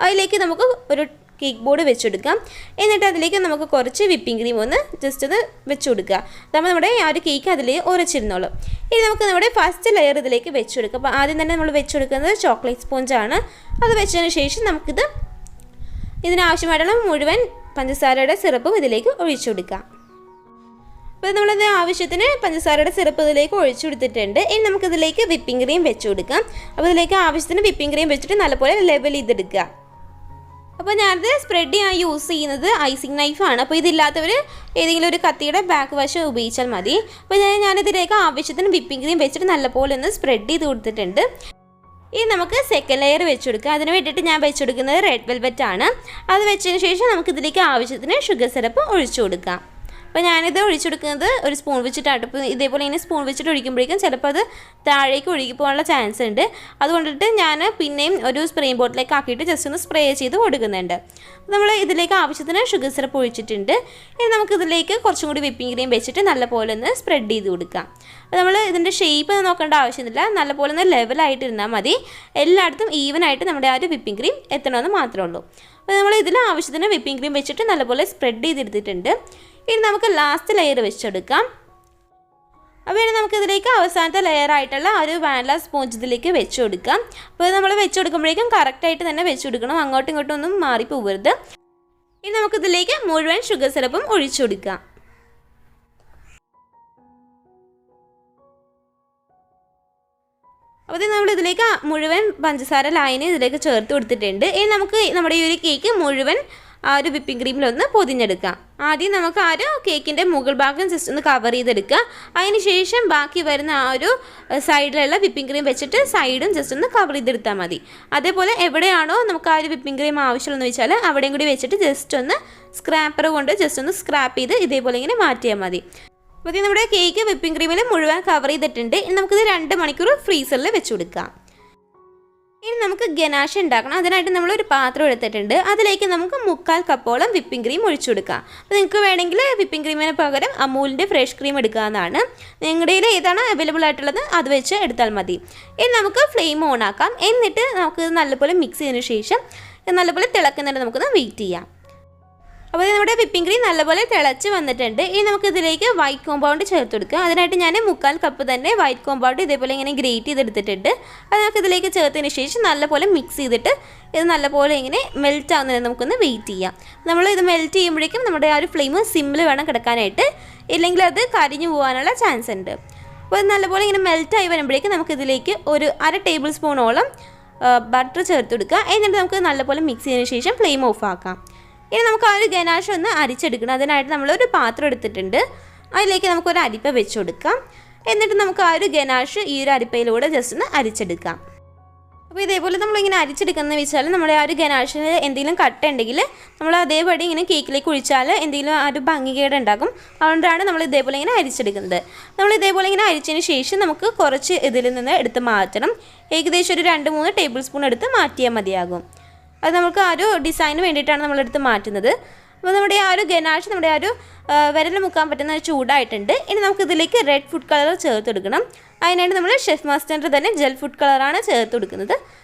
അതിലേക്ക് നമുക്ക് ഒരു കേക്ക് ബോർഡ് വെച്ചെടുക്കാം. എന്നിട്ട് അതിലേക്ക് നമുക്ക് കുറച്ച് വിപ്പിംഗ് ക്രീം ഒന്ന് ജസ്റ്റ് ഒന്ന് വെച്ച് കൊടുക്കുക. നമ്മൾ നമ്മുടെ ആ ഒരു കേക്ക് അതിൽ ഉറച്ചിരുന്നോളും. ഇനി നമുക്ക് നമ്മുടെ ഫസ്റ്റ് ലെയർ ഇതിലേക്ക് വെച്ച് കൊടുക്കുക. അപ്പോൾ ആദ്യം തന്നെ നമ്മൾ വെച്ച് കൊടുക്കുന്നത് ചോക്ലേറ്റ് സ്പോഞ്ചാണ്. അത് വെച്ചതിന് ശേഷം നമുക്കിത് ഇതിനാവശ്യമായിട്ടുള്ള മുഴുവൻ പഞ്ചസാരയുടെ സിറപ്പും ഇതിലേക്ക് ഒഴിച്ചു കൊടുക്കാം. അപ്പോൾ നമ്മളത് ആവശ്യത്തിന് പഞ്ചസാരയുടെ സിറപ്പ് ഇതിലേക്ക് ഒഴിച്ചു കൊടുത്തിട്ടുണ്ട്. ഇനി നമുക്കിതിലേക്ക് വിപ്പിംഗ് ക്രീം വെച്ച് കൊടുക്കാം. അപ്പോൾ ഇതിലേക്ക് ആവശ്യത്തിന് വിപ്പിംഗ് ക്രീം വെച്ചിട്ട് നല്ലപോലെ ലെവൽ ചെയ്തെടുക്കുക. അപ്പോൾ ഞാനത് സ്പ്രെഡ് ചെയ്യാൻ യൂസ് ചെയ്യുന്നത് ഐസിങ് നൈഫാണ്. അപ്പോൾ ഇതില്ലാത്തവർ ഏതെങ്കിലും ഒരു കത്തിയുടെ ബാക്ക് വശം ഉപയോഗിച്ചാൽ മതി. അപ്പോൾ ഞാനിതിലേക്ക് ആവശ്യത്തിന് വിപ്പിംഗ് ക്രീം വെച്ചിട്ട് നല്ലപോലെ ഒന്ന് സ്പ്രെഡ് ചെയ്ത് കൊടുത്തിട്ടുണ്ട്. ഇനി നമുക്ക് സെക്കൻഡ് ലെയർ വെച്ച് കൊടുക്കുക. അതിന് വേണ്ടിയിട്ട് ഞാൻ വെച്ച് കൊടുക്കുന്നത് റെഡ് വെൽവെറ്റ് ആണ്. അത് വെച്ചതിന് ശേഷം നമുക്കിതിലേക്ക് ആവശ്യത്തിന് ഷുഗർ സിറപ്പ് ഒഴിച്ചു കൊടുക്കാം. അപ്പോൾ ഞാനിത് ഒഴിച്ചെടുക്കുന്നത് ഒരു സ്പൂൺ വെച്ചിട്ടാണ്. ഇപ്പോൾ ഇതേപോലെ ഇങ്ങനെ സ്പൂൺ വെച്ചിട്ട് ഒഴിക്കുമ്പോഴേക്കും ചിലപ്പോൾ അത് താഴേക്ക് ഒഴുകി പോകാനുള്ള ചാൻസ് ഉണ്ട്. അതുകൊണ്ടിട്ട് ഞാൻ പിന്നെയും ഒരു സ്പ്രേ ബോട്ടിലേക്ക് ആക്കിയിട്ട് ജസ്റ്റ് ഒന്ന് സ്പ്രേ ചെയ്ത് കൊടുക്കുന്നുണ്ട്. നമ്മൾ ഇതിലേക്ക് ആവശ്യത്തിന് ഷുഗർ സിറപ്പ് ഒഴിച്ചിട്ടുണ്ട്. ഇനി നമുക്കിതിലേക്ക് കുറച്ചും കൂടി വിപ്പിംഗ് ക്രീം വെച്ചിട്ട് നല്ലപോലെ ഒന്ന് സ്പ്രെഡ് ചെയ്ത് കൊടുക്കാം. അപ്പോൾ നമ്മൾ ഇതിൻ്റെ ഷേപ്പ് നോക്കേണ്ട ആവശ്യമില്ല. നല്ലപോലെ ഒന്ന് ലെവലായിട്ട് ഇരുന്നാൽ മതി. എല്ലായിടത്തും ഈവനായിട്ട് നമ്മുടെ ആ ഒരു വിപ്പിംഗ് ക്രീം എത്തണമെന്ന് മാത്രമേ ഉള്ളൂ. അപ്പോൾ നമ്മൾ ഇതിൽ ആവശ്യത്തിന് വിപ്പിംഗ് ക്രീം വെച്ചിട്ട് നല്ലപോലെ സ്പ്രെഡ് ചെയ്തെടുത്തിട്ടുണ്ട്. ഇനി നമുക്ക് ലാസ്റ്റ് ലെയർ വെച്ചെടുക്കാം. അപ്പോൾ ഇനി നമുക്കിതിലേക്ക് അവസാനത്തെ ലെയറായിട്ടുള്ള ഒരു വാനില സ്പോഞ്ച് ഇതിലേക്ക് വെച്ച് കൊടുക്കാം. അപ്പോൾ നമ്മൾ വെച്ച് കൊടുക്കുമ്പോഴേക്കും കറക്റ്റായിട്ട് തന്നെ വെച്ച് കൊടുക്കണം. അങ്ങോട്ടും ഇങ്ങോട്ടും ഒന്നും മാറിപ്പോകരുത്. ഇനി നമുക്കിതിലേക്ക് മുഴുവൻ ഷുഗർ സിറപ്പും ഒഴിച്ചു കൊടുക്കാം. അപ്പോൾ നമ്മൾ ഇതിലേക്ക് മുഴുവൻ പഞ്ചസാര ലൈന് ഇതിലേക്ക് ചേർത്ത് കൊടുത്തിട്ടുണ്ട്. ഇനി നമുക്ക് നമ്മുടെ ഈ ഒരു കേക്ക് മുഴുവൻ ആ ഒരു വിപ്പിംഗ് ക്രീമിലൊന്ന് പൊതിഞ്ഞെടുക്കാം. ആദ്യം നമുക്ക് ആ ഒരു കേക്കിൻ്റെ മുകൾ ഭാഗം ജസ്റ്റ് ഒന്ന് കവർ ചെയ്തെടുക്കുക. അതിന് ശേഷം ബാക്കി വരുന്ന ആ ഒരു സൈഡിലുള്ള വിപ്പിംഗ് ക്രീം വെച്ചിട്ട് സൈഡും ജസ്റ്റ് ഒന്ന് കവർ ചെയ്തെടുത്താൽ മതി. അതേപോലെ എവിടെയാണോ നമുക്ക് ആ ഒരു വിപ്പിംഗ് ക്രീം ആവശ്യമുള്ളതെന്ന് വെച്ചാൽ അവിടെയും കൂടി വെച്ചിട്ട് ജസ്റ്റ് ഒന്ന് സ്ക്രാപ്പർ കൊണ്ട് ജസ്റ്റ് ഒന്ന് സ്ക്രാപ്പ് ചെയ്ത് ഇതേപോലെ ഇങ്ങനെ മാറ്റിയാൽ മതി. അപ്പോൾ നമ്മുടെ കേക്ക് വിപ്പിംഗ് ക്രീമിൽ മുഴുവൻ കവർ ചെയ്തിട്ടുണ്ട്. ഇനി നമുക്കിത് 2 മണിക്കൂർ ഫ്രീസറിൽ വെച്ച് കൊടുക്കാം. ഇനി നമുക്ക് ഗനാഷ് ഉണ്ടാക്കണം. അതിനായിട്ട് നമ്മളൊരു പാത്രം എടുത്തിട്ടുണ്ട്. അതിലേക്ക് നമുക്ക് 3/4 കപ്പോളം വിപ്പിംഗ് ക്രീം ഒഴിച്ചു കൊടുക്കാം. അപ്പോൾ നിങ്ങൾക്ക് വേണമെങ്കിൽ വിപ്പിംഗ് ക്രീമിന് പകരം അമൂലിൻ്റെ ഫ്രഷ് ക്രീം എടുക്കാവുന്നതാണ്. നിങ്ങളുടെ കയ്യിൽ ഏതാണ് അവൈലബിൾ ആയിട്ടുള്ളത് അത് വെച്ച് എടുത്താൽ മതി. ഇനി നമുക്ക് ഫ്ലെയിം ഓൺ ആക്കാം. എന്നിട്ട് നമുക്ക് നല്ലപോലെ മിക്സ് ചെയ്തതിന് ശേഷം നല്ലപോലെ തിളക്കുന്നുണ്ട് നമുക്കൊന്ന് വെയിറ്റ് ചെയ്യാം. അപ്പോൾ നമ്മുടെ വിപ്പിംഗ് ക്രീം നല്ലപോലെ തിളച്ച് വന്നിട്ടുണ്ട്. ഇനി നമുക്കിതിലേക്ക് വൈറ്റ് കോമ്പൗണ്ട് ചേർത്ത് കൊടുക്കുക. അതിനായിട്ട് ഞാൻ 3/4 കപ്പ് തന്നെ വൈറ്റ് കോമ്പൗണ്ട് ഇതേപോലെ ഇങ്ങനെ ഗ്രേറ്റ് ചെയ്തെടുത്തിട്ടുണ്ട്. അത് നമുക്കിതിലേക്ക് ചേർത്തതിന് ശേഷം നല്ലപോലെ മിക്സ് ചെയ്തിട്ട് ഇത് നല്ലപോലെ ഇങ്ങനെ മെൽറ്റ് ആവുന്നതിന് നമുക്കൊന്ന് വെയിറ്റ് ചെയ്യാം. നമ്മൾ ഇത് മെൽറ്റ് ചെയ്യുമ്പോഴേക്കും നമ്മുടെ ആ ഒരു ഫ്ലെയിം സിമ്മിൽ വേണം കിടക്കാനായിട്ട്, ഇല്ലെങ്കിൽ അത് കരിഞ്ഞു പോകാനുള്ള ചാൻസ് ഉണ്ട്. അപ്പോൾ നല്ലപോലെ ഇങ്ങനെ മെൽറ്റായി വരുമ്പോഴേക്കും നമുക്കിതിലേക്ക് ഒരു 1/2 ടേബിൾ സ്പൂണോളം ബട്ടർ ചേർത്ത് കൊടുക്കുക. എന്നിട്ട് നമുക്ക് നല്ലപോലെ മിക്സ് ചെയ്തതിന് ശേഷം ഫ്ലെയിം ഓഫ് ആക്കാം. ഇനി നമുക്ക് ആ ഒരു ഗനാഷ് ഒന്ന് അരിച്ചെടുക്കണം. അതിനായിട്ട് നമ്മളൊരു പാത്രം എടുത്തിട്ടുണ്ട്. അതിലേക്ക് നമുക്കൊരു അരിപ്പ വെച്ച് കൊടുക്കാം. എന്നിട്ട് നമുക്ക് ആ ഒരു ഗനാഷ് ഈ ഒരു അരിപ്പയിലൂടെ ജസ്റ്റ് ഒന്ന് അരിച്ചെടുക്കാം. അപ്പോൾ ഇതേപോലെ നമ്മളിങ്ങനെ അരിച്ചെടുക്കുന്നത് വെച്ചാൽ നമ്മുടെ ആ ഒരു ഗനാഷിന് എന്തെങ്കിലും കട്ട ഉണ്ടെങ്കിൽ നമ്മൾ അതേപടി ഇങ്ങനെ കേക്കിലേക്ക് ഒഴിച്ചാൽ എന്തെങ്കിലും ആ ഒരു ഭംഗികേട് ഉണ്ടാകും. അതുകൊണ്ടാണ് നമ്മൾ ഇതേപോലെ ഇങ്ങനെ അരിച്ചെടുക്കുന്നത്. നമ്മൾ ഇതേപോലെ ഇങ്ങനെ അരിച്ചതിന് ശേഷം നമുക്ക് കുറച്ച് ഇതിൽ നിന്ന് എടുത്ത് മാറ്റണം. ഏകദേശം ഒരു 2-3 ടേബിൾ സ്പൂൺ എടുത്ത് മാറ്റിയാൽ മതിയാകും. അത് നമുക്ക് ആ ഒരു ഡിസൈന് വേണ്ടിയിട്ടാണ് നമ്മളെടുത്ത് മാറ്റുന്നത്. അപ്പോൾ നമ്മുടെ ആ ഒരു ഗനാഷ് നമ്മുടെ ആ ഒരു വിരൽ മുക്കാൻ പറ്റുന്ന ചൂടായിട്ടുണ്ട്. ഇനി നമുക്കിതിലേക്ക് റെഡ് ഫുഡ് കളർ ചേർത്ത് കൊടുക്കണം. അതിനായിട്ട് നമ്മൾ ഷെഫ് മാസ്റ്ററിൻ്റെ തന്നെ ജെൽ ഫുഡ് കളറാണ് ചേർത്ത് കൊടുക്കുന്നത്.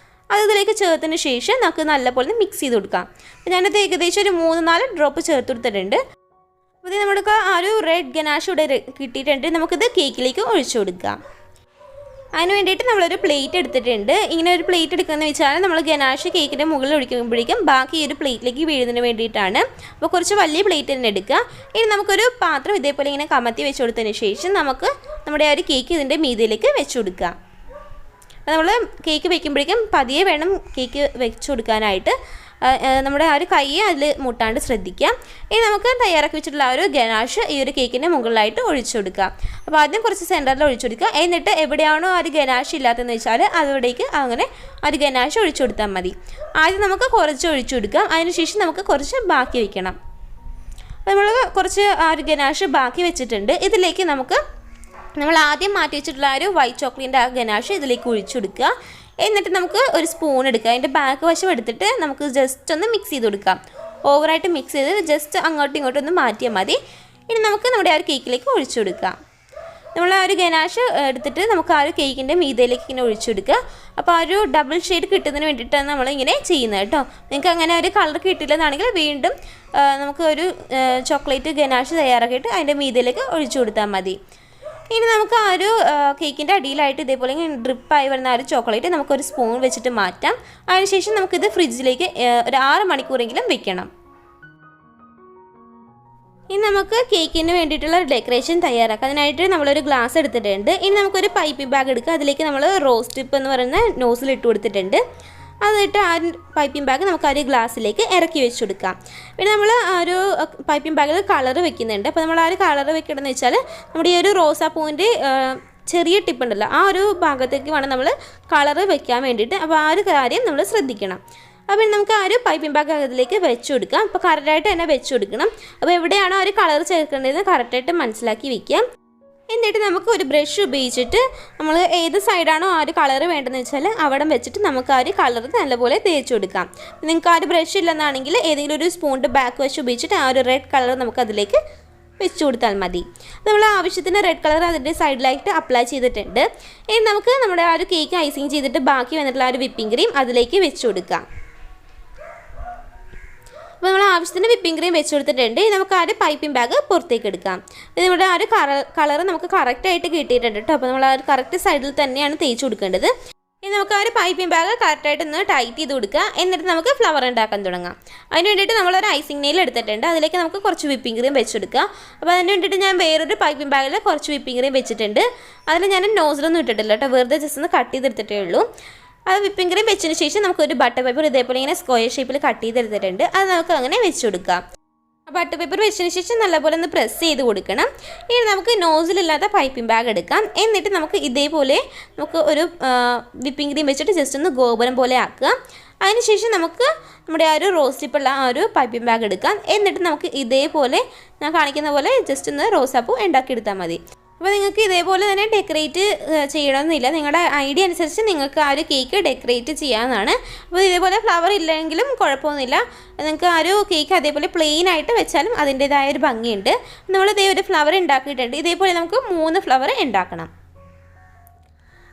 അത് ഇതിലേക്ക് ചേർത്തതിന് ശേഷം നമുക്ക് നല്ലപോലെ മിക്സ് ചെയ്ത് കൊടുക്കാം. അപ്പോൾ ഞാനത് ഏകദേശം ഒരു 3-4 ഡ്രോപ്പ് ചേർത്ത് കൊടുത്തിട്ടുണ്ട്. അപ്പോൾ നമുക്ക് ആ ഒരു റെഡ് ഗനാഷ് ഇവിടെ കിട്ടിയിട്ടുണ്ട്. നമുക്കിത് കേക്കിലേക്ക് ഒഴിച്ചു കൊടുക്കാം. അതിന് വേണ്ടിയിട്ട് നമ്മളൊരു പ്ലേറ്റ് എടുത്തിട്ടുണ്ട്. ഇങ്ങനെ ഒരു പ്ലേറ്റ് എടുക്കുകയെന്ന് വെച്ചാൽ നമ്മൾ ഗനാഷ് കേക്കിൻ്റെ മുകളിൽ ഒഴിക്കുമ്പോഴേക്കും ബാക്കി ഒരു പ്ലേറ്റിലേക്ക് വീഴുന്നതിന് വേണ്ടിയിട്ടാണ്. അപ്പോൾ കുറച്ച് വലിയ പ്ലേറ്റ് തന്നെ എടുക്കുക. ഇനി നമുക്കൊരു പാത്രം ഇതേപോലെ ഇങ്ങനെ കമത്തി വെച്ച് കൊടുത്തതിന് ശേഷം നമുക്ക് നമ്മുടെ ആ ഒരു കേക്ക് ഇതിൻ്റെ മീതിയിലേക്ക് വെച്ച് കൊടുക്കുക. അപ്പോൾ നമ്മൾ കേക്ക് വെക്കുമ്പോഴേക്കും പതിയെ വേണം കേക്ക് വെച്ച് കൊടുക്കാനായിട്ട്. നമ്മുടെ ആ ഒരു കൈ അതിൽ മുട്ടാണ്ട് ശ്രദ്ധിക്കുക. ഇനി നമുക്ക് തയ്യാറാക്കി വെച്ചിട്ടുള്ള ആ ഒരു ഗനാഷ് ഈ ഒരു കേക്കിൻ്റെ മുകളിലായിട്ട് ഒഴിച്ചു കൊടുക്കുക. അപ്പോൾ ആദ്യം കുറച്ച് സെൻറ്ററിൽ ഒഴിച്ചു കൊടുക്കുക. എന്നിട്ട് എവിടെയാണോ ആ ഒരു ഗനാഷ് ഇല്ലാത്തതെന്ന് വെച്ചാൽ അവിടേക്ക് അങ്ങനെ ആ ഒരു ഗനാഷ് ഒഴിച്ചു കൊടുത്താൽ മതി. ആദ്യം നമുക്ക് കുറച്ച് ഒഴിച്ചു കൊടുക്കാം. അതിനുശേഷം നമുക്ക് കുറച്ച് ബാക്കി വയ്ക്കണം. നമ്മൾ കുറച്ച് ആ ഒരു ഗനാഷ് ബാക്കി വെച്ചിട്ടുണ്ട്. ഇതിലേക്ക് നമുക്ക് നമ്മൾ ആദ്യം മാറ്റി വെച്ചിട്ടുള്ള ആ ഒരു വൈറ്റ് ചോക്ലേറ്റിൻ്റെ ആ ഗനാഷ് ഇതിലേക്ക് ഒഴിച്ചു കൊടുക്കുക. എന്നിട്ട് നമുക്ക് ഒരു സ്പൂൺ എടുക്കുക. അതിൻ്റെ ബാക്ക് വശം എടുത്തിട്ട് നമുക്ക് ജസ്റ്റ് ഒന്ന് മിക്സ് ചെയ്ത് കൊടുക്കാം. ഓവറായിട്ട് മിക്സ് ചെയ്ത് ജസ്റ്റ് അങ്ങോട്ടും ഇങ്ങോട്ടും ഒന്ന് മാറ്റിയാൽ മതി. ഇനി നമുക്ക് നമ്മുടെ ആ ഒരു കേക്കിലേക്ക് ഒഴിച്ചു കൊടുക്കാം. നമ്മൾ ആ ഒരു ഗനാഷ് എടുത്തിട്ട് നമുക്ക് ആ ഒരു കേക്കിൻ്റെ മീതയിലേക്ക് ഇങ്ങനെ ഒഴിച്ചു കൊടുക്കുക. അപ്പോൾ ആ ഒരു ഡബിൾ ഷെയ്ഡ് കിട്ടുന്നതിന് വേണ്ടിയിട്ടാണ് നമ്മളിങ്ങനെ ചെയ്യുന്നത് കേട്ടോ. നിങ്ങൾക്ക് അങ്ങനെ ഒരു കളർ കിട്ടില്ലെന്നാണെങ്കിൽ വീണ്ടും നമുക്ക് ഒരു ചോക്ലേറ്റ് ഗനാഷ് തയ്യാറാക്കിയിട്ട് അതിൻ്റെ മീതയിലേക്ക് ഒഴിച്ചു കൊടുത്താൽ മതി. ഇനി നമുക്ക് ആ ഒരു കേക്കിൻ്റെ അടിയിലായിട്ട് ഇതേപോലെ ഇങ്ങനെ ഡ്രിപ്പായി വരുന്ന ആ ഒരു ചോക്ലേറ്റ് നമുക്കൊരു സ്പൂൺ വെച്ചിട്ട് മാറ്റാം. അതിനുശേഷം നമുക്കിത് ഫ്രിഡ്ജിലേക്ക് ഒരു 6 മണിക്കൂറെങ്കിലും വെക്കണം. ഇനി നമുക്ക് കേക്കിന് വേണ്ടിയിട്ടുള്ള ഡെക്കറേഷൻ തയ്യാറാക്കാം. അതിനായിട്ട് നമ്മളൊരു ഗ്ലാസ് എടുത്തിട്ടുണ്ട്. ഇനി നമുക്കൊരു പൈപ്പിംഗ് ബാഗ് എടുക്കുക. അതിലേക്ക് നമ്മൾ റോസ് ടിപ്പ് എന്ന് പറയുന്ന നോസിൽ ഇട്ട് കൊടുത്തിട്ടുണ്ട്. അതിട്ട് ആ പൈപ്പിംഗ് ബാഗ് നമുക്ക് ആ ഒരു ഗ്ലാസ്സിലേക്ക് ഇറക്കി വെച്ച് കൊടുക്കാം. പിന്നെ നമ്മൾ ആ ഒരു പൈപ്പിംഗ് ബാഗിൽ കളർ വെക്കുന്നുണ്ട്. അപ്പോൾ നമ്മൾ ആ ഒരു കളർ വെക്കണമെന്ന് വെച്ചാൽ നമ്മുടെ ഈ ഒരു റോസാപ്പൂവിൻ്റെ ചെറിയ ടിപ്പ് ഉണ്ടല്ലോ, ആ ഒരു ഭാഗത്തേക്ക് വേണം നമ്മൾ കളർ വെക്കാൻ വേണ്ടിയിട്ട്. അപ്പോൾ ആ ഒരു കാര്യം നമ്മൾ ശ്രദ്ധിക്കണം. അപ്പോൾ നമുക്ക് ആ ഒരു പൈപ്പിംഗ് ബാഗ് അതിലേക്ക് വെച്ച് കൊടുക്കാം. അപ്പോൾ കറക്റ്റായിട്ട് തന്നെ വെച്ച് കൊടുക്കണം. അപ്പോൾ എവിടെയാണോ ആ ഒരു കളർ ചേർക്കേണ്ടതെന്ന് കറക്റ്റായിട്ട് മനസ്സിലാക്കി വയ്ക്കാം. എന്നിട്ട് നമുക്ക് ഒരു ബ്രഷ് ഉപയോഗിച്ചിട്ട് നമ്മൾ ഏത് സൈഡാണോ ആ ഒരു കളർ വേണ്ടതെന്ന് വെച്ചാൽ അവിടെ വെച്ചിട്ട് നമുക്ക് ആ ഒരു കളർ നല്ലപോലെ തേച്ച് കൊടുക്കാം. നിങ്ങൾക്ക് ആ ഒരു ബ്രഷ് ഇല്ലെന്നാണെങ്കിൽ ഏതെങ്കിലും ഒരു സ്പൂണിൻ്റെ ബാക്ക് വശം ഉപയോഗിച്ചിട്ട് ആ ഒരു റെഡ് കളർ നമുക്ക് അതിലേക്ക് വെച്ച് കൊടുത്താൽ മതി. നമ്മൾ ആവശ്യത്തിന് റെഡ് കളർ അതിൻ്റെ സൈഡിലായിട്ട് അപ്ലൈ ചെയ്തിട്ടുണ്ട്. ഇനി നമുക്ക് നമ്മുടെ ആ ഒരു കേക്ക് ഐസിങ് ചെയ്തിട്ട് ബാക്കി വന്നിട്ടുള്ള ആ ഒരു വിപ്പിംഗ് ക്രീം അതിലേക്ക് വെച്ച് കൊടുക്കാം. അപ്പോൾ നമ്മൾ ആവശ്യത്തിന് വിപ്പിംഗ് ക്രീം വെച്ച് കൊടുത്തിട്ടുണ്ട്. നമുക്ക് ആ ഒരു പൈപ്പിംഗ് ബാഗ് പുറത്തേക്ക് എടുക്കാം. നമ്മുടെ ആ ഒരു കളർ നമുക്ക് കറക്റ്റായിട്ട് കിട്ടിയിട്ടുണ്ട് കേട്ടോ. അപ്പോൾ നമ്മൾ ആ ഒരു കറക്റ്റ് സൈഡിൽ തന്നെയാണ് തേച്ച് കൊടുക്കേണ്ടത്. ഇനി നമുക്ക് ആ ഒരു പൈപ്പിംഗ് ബാഗ് കറക്റ്റായിട്ട് ഒന്ന് ടൈറ്റ് ചെയ്ത് കൊടുക്കുക. എന്നിട്ട് നമുക്ക് ഫ്ലവർ ഉണ്ടാക്കാൻ തുടങ്ങാം. അതിന് വേണ്ടിയിട്ട് നമ്മളൊരു ഐസിങ് നെയിൽ എടുത്തിട്ടുണ്ട്. അതിലേക്ക് നമുക്ക് കുറച്ച് വിപ്പിംഗ് ക്രീം വെച്ചെടുക്കുക. അപ്പോൾ അതിന് വേണ്ടിയിട്ട് ഞാൻ വേറൊരു പൈപ്പിംഗ് ബാഗിൽ കുറച്ച് വിപ്പിംഗ് ക്രീം വെച്ചിട്ടുണ്ട്. അതിൽ ഞാൻ നോസിലൊന്നും ഇട്ടിട്ടില്ല കേട്ടോ, വെറുതെ ജസ്റ്റ് ഒന്ന് കട്ട് ചെയ്തെടുത്തിട്ടേ ഉള്ളൂ. അത് വിപ്പിംഗ് ക്രീം വെച്ചതിന് ശേഷം നമുക്കൊരു ബട്ടർ പേപ്പർ ഇതേപോലെ ഇങ്ങനെ സ്ക്വയർ ഷേപ്പിൽ കട്ട് ചെയ്തെടുത്തിട്ടുണ്ട്. അത് നമുക്ക് അങ്ങനെ വെച്ച് കൊടുക്കാം. ബട്ടർ പേപ്പർ വെച്ചതിന് ശേഷം നല്ലപോലെ ഒന്ന് പ്രസ് ചെയ്ത് കൊടുക്കണം. ഇനി നമുക്ക് നോസിലില്ലാത്ത പൈപ്പിംഗ് ബാഗ് എടുക്കാം. എന്നിട്ട് നമുക്ക് ഇതേപോലെ നമുക്ക് ഒരു വിപ്പിംഗ് ക്രീം വെച്ചിട്ട് ജസ്റ്റ് ഒന്ന് ഗോപുരം പോലെ ആക്കുക. അതിനുശേഷം നമുക്ക് നമ്മുടെ ആ ഒരു റോസ് ടിപ്പുള്ള ആ ഒരു പൈപ്പിംഗ് ബാഗ് എടുക്കാം. എന്നിട്ട് നമുക്ക് ഇതേപോലെ ഞാൻ കാണിക്കുന്ന പോലെ ജസ്റ്റ് ഒന്ന് റോസാപ്പൂ ഉണ്ടാക്കിയെടുത്താൽ മതി. അപ്പോൾ നിങ്ങൾക്ക് ഇതേപോലെ തന്നെ ഡെക്കറേറ്റ് ചെയ്യണമെന്നില്ല. നിങ്ങളുടെ ഐഡിയ അനുസരിച്ച് നിങ്ങൾക്ക് ആ ഒരു കേക്ക് ഡെക്കറേറ്റ് ചെയ്യാവുന്നതാണ്. അപ്പോൾ ഇതേപോലെ ഫ്ലവർ ഇല്ലെങ്കിലും കുഴപ്പമൊന്നുമില്ല. നിങ്ങൾക്ക് ആ ഒരു കേക്ക് അതേപോലെ പ്ലെയിൻ ആയിട്ട് വെച്ചാലും അതിൻ്റേതായ ഒരു ഭംഗിയുണ്ട്. നമ്മൾ ഇതേ ഒരു ഫ്ലവർ ഉണ്ടാക്കിയിട്ടുണ്ട്. ഇതേപോലെ നമുക്ക് 3 ഫ്ലവർ ഉണ്ടാക്കണം.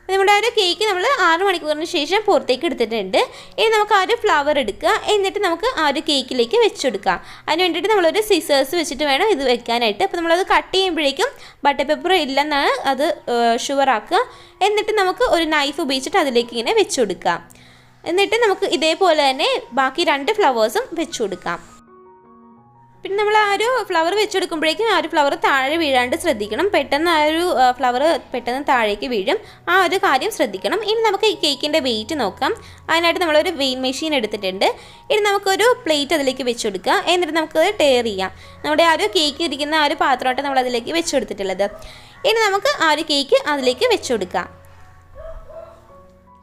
നമ്മുടെ ആ ഒരു കേക്ക് നമ്മൾ 6 മണിക്കൂറിന് ശേഷം പുറത്തേക്ക് എടുത്തിട്ടുണ്ട്. ഇനി നമുക്ക് ആ ഒരു ഫ്ലവർ എടുക്കുക. എന്നിട്ട് നമുക്ക് ആ ഒരു കേക്കിലേക്ക് വെച്ചെടുക്കാം. അതിന് വേണ്ടിയിട്ട് നമ്മളൊരു സിസേഴ്സ് വെച്ചിട്ട് വേണം ഇത് വെക്കാനായിട്ട്. അപ്പോൾ നമ്മളത് കട്ട് ചെയ്യുമ്പോഴേക്കും ബട്ടർ പേപ്പർ ഇല്ലെന്നാണ് അത് ഷുവറാക്കുക. എന്നിട്ട് നമുക്ക് ഒരു നൈഫ് ഉപയോഗിച്ചിട്ട് അതിലേക്ക് ഇങ്ങനെ വെച്ച് കൊടുക്കാം. എന്നിട്ട് നമുക്ക് ഇതേപോലെ തന്നെ ബാക്കി 2 ഫ്ലവേഴ്സും വെച്ച് കൊടുക്കാം. പിന്നെ നമ്മൾ ആ ഒരു ഫ്ലവർ വെച്ചെടുക്കുമ്പോഴേക്കും ആ ഒരു ഫ്ലവർ താഴെ വീഴാണ്ട് ശ്രദ്ധിക്കണം. പെട്ടെന്ന് ആ ഒരു ഫ്ലവർ പെട്ടെന്ന് താഴേക്ക് വീഴും. ആ ഒരു കാര്യം ശ്രദ്ധിക്കണം. ഇനി നമുക്ക് ഈ കേക്കിൻ്റെ വെയിറ്റ് നോക്കാം. അതിനായിട്ട് നമ്മളൊരു വെയിൻ മെഷീൻ എടുത്തിട്ടുണ്ട്. ഇനി നമുക്കൊരു പ്ലേറ്റ് അതിലേക്ക് വെച്ച് കൊടുക്കുക. എന്നിട്ട് നമുക്കത് ടേർ ചെയ്യാം. നമ്മുടെ ആ ഒരു കേക്ക് ഇരിക്കുന്ന ആ ഒരു പാത്രമായിട്ട് നമ്മൾ അതിലേക്ക് വെച്ച് കൊടുത്തിട്ടുള്ളത്. ഇനി നമുക്ക് ആ ഒരു കേക്ക് അതിലേക്ക് വെച്ച് കൊടുക്കാം.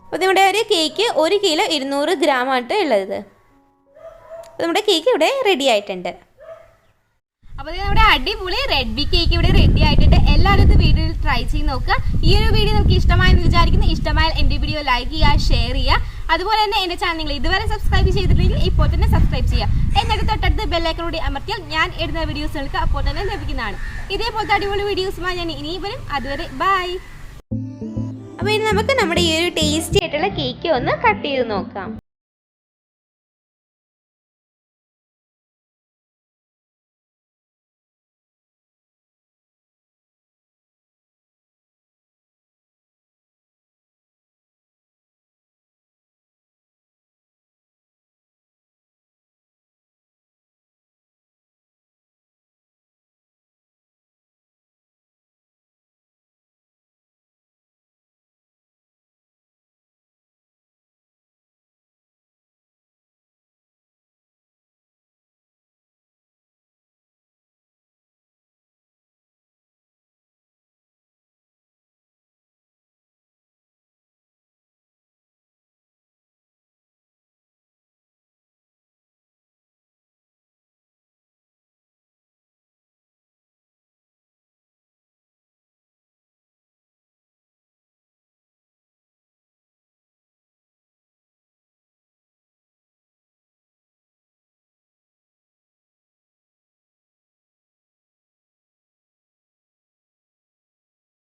അപ്പോൾ നമ്മുടെ ഒരു കേക്ക് 1 കിലോ 200 ഗ്രാമായിട്ട് ഉള്ളത്. അപ്പോൾ നമ്മുടെ കേക്ക് ഇവിടെ റെഡി ആയിട്ടുണ്ട്. അപ്പോൾ നമ്മുടെ അടിപൊളി റെഡ് ബി കേക്ക് ഇവിടെ റെഡി ആയിട്ടുണ്ട്. എല്ലാവരും ഇത് വീഡിയോയിൽ ട്രൈ ചെയ്ത് നോക്കുക. ഈ ഒരു വീഡിയോ നമുക്ക് ഇഷ്ടമായെന്ന് വിചാരിക്കുന്നു. ഇഷ്ടമായാൽ എൻ്റെ വീഡിയോ ലൈക്ക് ചെയ്യുക, ഷെയർ ചെയ്യുക. അതുപോലെ തന്നെ എൻ്റെ ചാനൽ നിങ്ങൾ ഇതുവരെ സബ്സ്ക്രൈബ് ചെയ്തിട്ടില്ലെങ്കിൽ ഇപ്പോൾ തന്നെ സബ്സ്ക്രൈബ് ചെയ്യുക. എന്നിട്ട് തൊട്ടടുത്ത് ബെല്ലൈക്കൺ കൂടി അമർത്തിയാൽ ഞാൻ ഇടുന്ന വീഡിയോസ് നിങ്ങൾക്ക് അപ്പോൾ തന്നെ ലഭിക്കുന്നതാണ്. ഇതേപോലത്തെ അടിപൊളി വീഡിയോസുമായി ഞാൻ ഇനി വരും. അതുവരെ ബൈ. അപ്പോൾ ഇനി നമുക്ക് നമ്മുടെ ഈ ഒരു ടേസ്റ്റി ആയിട്ടുള്ള കേക്ക് ഒന്ന് കട്ട് ചെയ്ത് നോക്കാം.